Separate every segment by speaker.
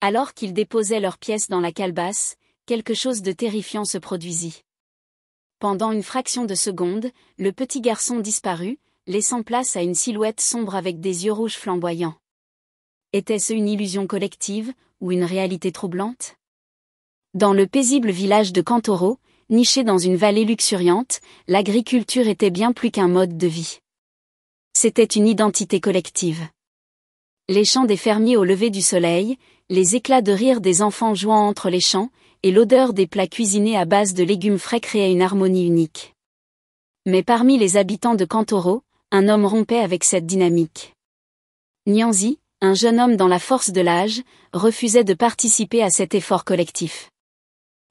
Speaker 1: Alors qu'ils déposaient leurs pièces dans la calebasse, quelque chose de terrifiant se produisit. Pendant une fraction de seconde, le petit garçon disparut, laissant place à une silhouette sombre avec des yeux rouges flamboyants. Était-ce une illusion collective, ou une réalité troublante? Dans le paisible village de Cantoro, niché dans une vallée luxuriante, l'agriculture était bien plus qu'un mode de vie. C'était une identité collective. Les chants des fermiers au lever du soleil, les éclats de rire des enfants jouant entre les champs, et l'odeur des plats cuisinés à base de légumes frais créaient une harmonie unique. Mais parmi les habitants de Cantoro, un homme rompait avec cette dynamique. Nyanzi, un jeune homme dans la force de l'âge, refusait de participer à cet effort collectif.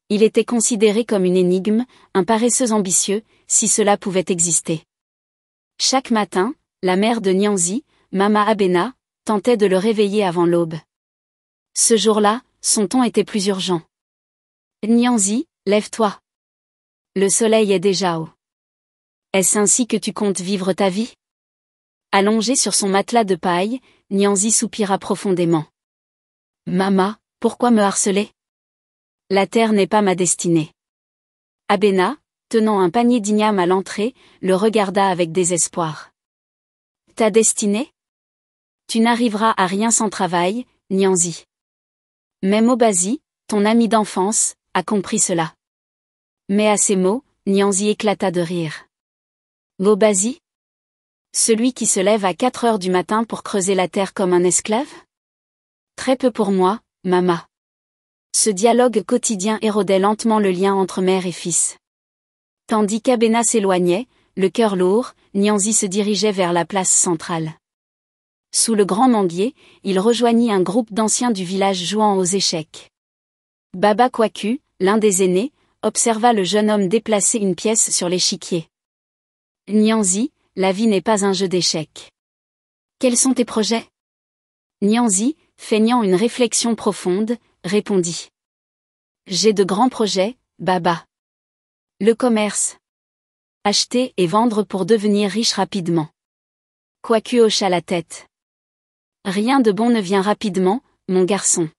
Speaker 1: Il était considéré comme une énigme, un paresseux ambitieux, si cela pouvait exister. Chaque matin, la mère de Nyanzi, Mama Abena, tentait de le réveiller avant l'aube. Ce jour-là, son ton était plus urgent. « Nyanzi, lève-toi. Le soleil est déjà haut. Est-ce ainsi que tu comptes vivre ta vie ?» Allongé sur son matelas de paille, Nyanzi soupira profondément. « Mama, pourquoi me harceler ? La terre n'est pas ma destinée. » Abena, tenant un panier d'igname à l'entrée, le regarda avec désespoir. « Ta destinée ? Tu n'arriveras à rien sans travail, Nyanzi. Même Obazi, ton ami d'enfance, a compris cela. » Mais à ces mots, Nyanzi éclata de rire. « Obazi ? Celui qui se lève à 4 heures du matin pour creuser la terre comme un esclave ? Très peu pour moi, Mama. » Ce dialogue quotidien érodait lentement le lien entre mère et fils. Tandis qu'Abena s'éloignait, le cœur lourd, Nyanzi se dirigeait vers la place centrale. Sous le grand manguier, il rejoignit un groupe d'anciens du village jouant aux échecs. Baba Kwaku, l'un des aînés, observa le jeune homme déplacer une pièce sur l'échiquier. « Nyanzi, la vie n'est pas un jeu d'échecs. Quels sont tes projets ?» Nyanzi, feignant une réflexion profonde, répondit. « J'ai de grands projets, Baba. Le commerce. Acheter et vendre pour devenir riche rapidement. » Kwaku hocha la tête. « Rien de bon ne vient rapidement, mon garçon.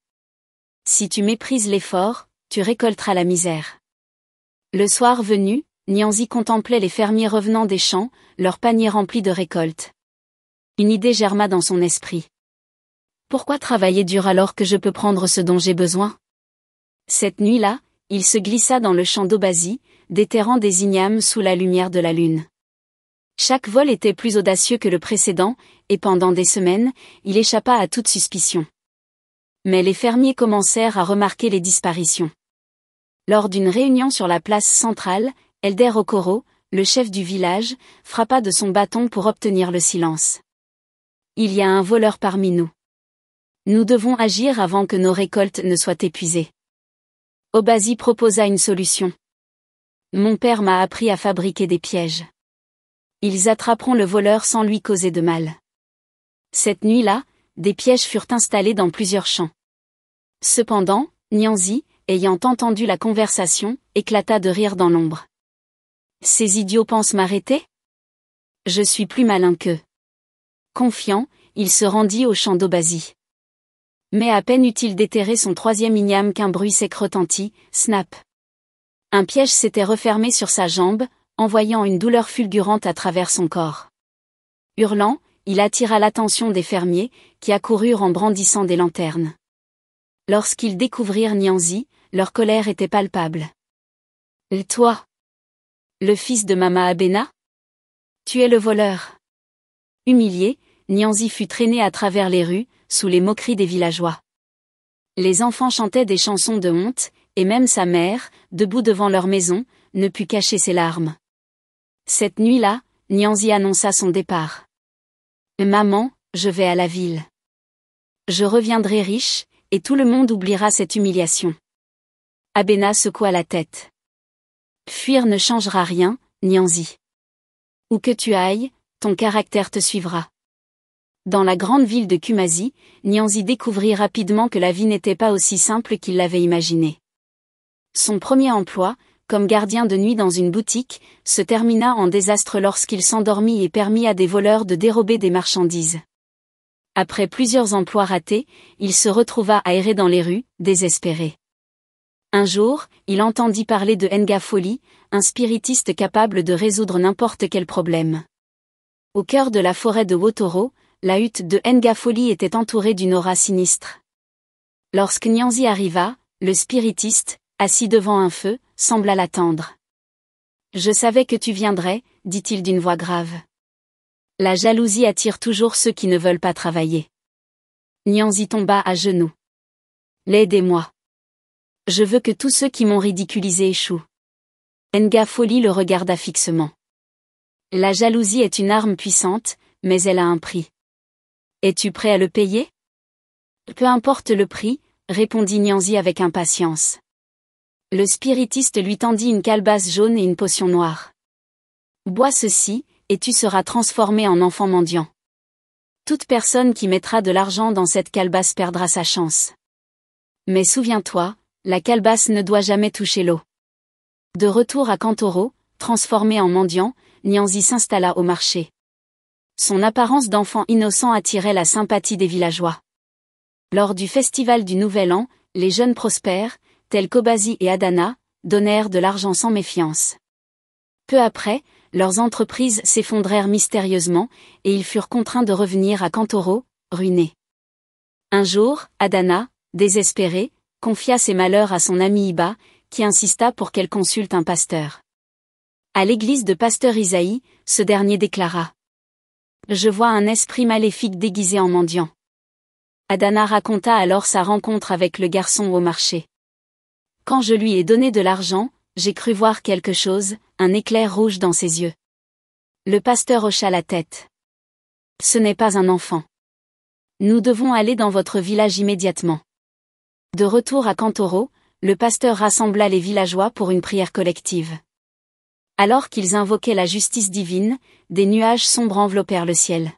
Speaker 1: Si tu méprises l'effort, tu récolteras la misère. » Le soir venu, Nyanzi contemplait les fermiers revenant des champs, leurs paniers remplis de récoltes. Une idée germa dans son esprit. Pourquoi travailler dur alors que je peux prendre ce dont j'ai besoin ? Cette nuit-là, il se glissa dans le champ d'Obazi, déterrant des ignames sous la lumière de la lune. Chaque vol était plus audacieux que le précédent, et pendant des semaines, il échappa à toute suspicion. Mais les fermiers commencèrent à remarquer les disparitions. Lors d'une réunion sur la place centrale, Elder Okoro, le chef du village, frappa de son bâton pour obtenir le silence. « Il y a un voleur parmi nous. Nous devons agir avant que nos récoltes ne soient épuisées. » Obazi proposa une solution. « Mon père m'a appris à fabriquer des pièges. Ils attraperont le voleur sans lui causer de mal. » Cette nuit-là, des pièges furent installés dans plusieurs champs. Cependant, Nyanzi, ayant entendu la conversation, éclata de rire dans l'ombre. « Ces idiots pensent m'arrêter ? Je suis plus malin qu'eux. » Confiant, il se rendit au champ d'Obazi. Mais à peine eut-il déterré son 3e igname qu'un bruit sec retentit, snap. Un piège s'était refermé sur sa jambe, envoyant une douleur fulgurante à travers son corps. Hurlant, il attira l'attention des fermiers, qui accoururent en brandissant des lanternes. Lorsqu'ils découvrirent Nyanzi, leur colère était palpable. « Et toi ? Le fils de Mama Abena ? Tu es le voleur. » Humilié, Nyanzi fut traîné à travers les rues, sous les moqueries des villageois. Les enfants chantaient des chansons de honte, et même sa mère, debout devant leur maison, ne put cacher ses larmes. Cette nuit-là, Nyanzi annonça son départ. « Maman, je vais à la ville. Je reviendrai riche, et tout le monde oubliera cette humiliation. » Abena secoua la tête. « Fuir ne changera rien, Nyanzi. Où que tu ailles, ton caractère te suivra. » Dans la grande ville de Kumasi, Nyanzi découvrit rapidement que la vie n'était pas aussi simple qu'il l'avait imaginé. Son premier emploi, comme gardien de nuit dans une boutique, se termina en désastre lorsqu'il s'endormit et permit à des voleurs de dérober des marchandises. Après plusieurs emplois ratés, il se retrouva à errer dans les rues, désespéré. Un jour, il entendit parler de Nga Foli, un spiritiste capable de résoudre n'importe quel problème. Au cœur de la forêt de Wotoro, la hutte de Nga Foli était entourée d'une aura sinistre. Lorsque Nyanzi arriva, le spiritiste, assis devant un feu, sembla l'attendre. « Je savais que tu viendrais », dit-il d'une voix grave. La jalousie attire toujours ceux qui ne veulent pas travailler. Nyanzi tomba à genoux. « Aidez-moi. Je veux que tous ceux qui m'ont ridiculisé échouent. » Nga Foli le regarda fixement. La jalousie est une arme puissante, mais elle a un prix. Es-tu prêt à le payer? Peu importe le prix, répondit Nyanzi avec impatience. Le spiritiste lui tendit une calebasse jaune et une potion noire. Bois ceci, et tu seras transformé en enfant mendiant. Toute personne qui mettra de l'argent dans cette calebasse perdra sa chance. Mais souviens-toi, la calebasse ne doit jamais toucher l'eau. De retour à Kantoro, transformé en mendiant, Nyanzi s'installa au marché. Son apparence d'enfant innocent attirait la sympathie des villageois. Lors du festival du Nouvel An, les jeunes prospères, tels qu'Obazi et Adana, donnèrent de l'argent sans méfiance. Peu après, leurs entreprises s'effondrèrent mystérieusement, et ils furent contraints de revenir à Kantoro, ruinés. Un jour, Adana, désespéré, confia ses malheurs à son ami Iba, qui insista pour qu'elle consulte un pasteur. À l'église de Pasteur Isaïe, ce dernier déclara: « Je vois un esprit maléfique déguisé en mendiant. » Adana raconta alors sa rencontre avec le garçon au marché. « Quand je lui ai donné de l'argent, j'ai cru voir quelque chose, un éclair rouge dans ses yeux. » Le pasteur hocha la tête. « Ce n'est pas un enfant. Nous devons aller dans votre village immédiatement. » De retour à Kantoro, le pasteur rassembla les villageois pour une prière collective. Alors qu'ils invoquaient la justice divine, des nuages sombres enveloppèrent le ciel.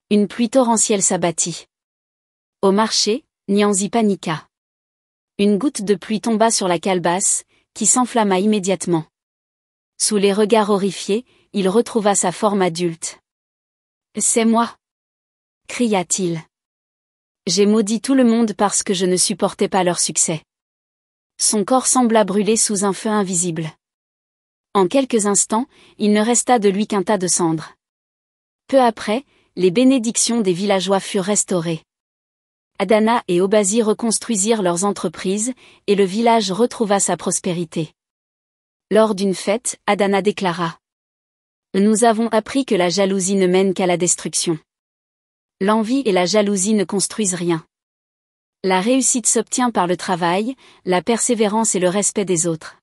Speaker 1: Une pluie torrentielle s'abattit. Au marché, Nyanzi paniqua. Une goutte de pluie tomba sur la calebasse, qui s'enflamma immédiatement. Sous les regards horrifiés, il retrouva sa forme adulte. « C'est moi !» cria-t-il. « J'ai maudit tout le monde parce que je ne supportais pas leur succès. » Son corps sembla brûler sous un feu invisible. En quelques instants, il ne resta de lui qu'un tas de cendres. Peu après, les bénédictions des villageois furent restaurées. Adana et Obazi reconstruisirent leurs entreprises, et le village retrouva sa prospérité. Lors d'une fête, Adana déclara: « Nous avons appris que la jalousie ne mène qu'à la destruction. L'envie et la jalousie ne construisent rien. La réussite s'obtient par le travail, la persévérance et le respect des autres. »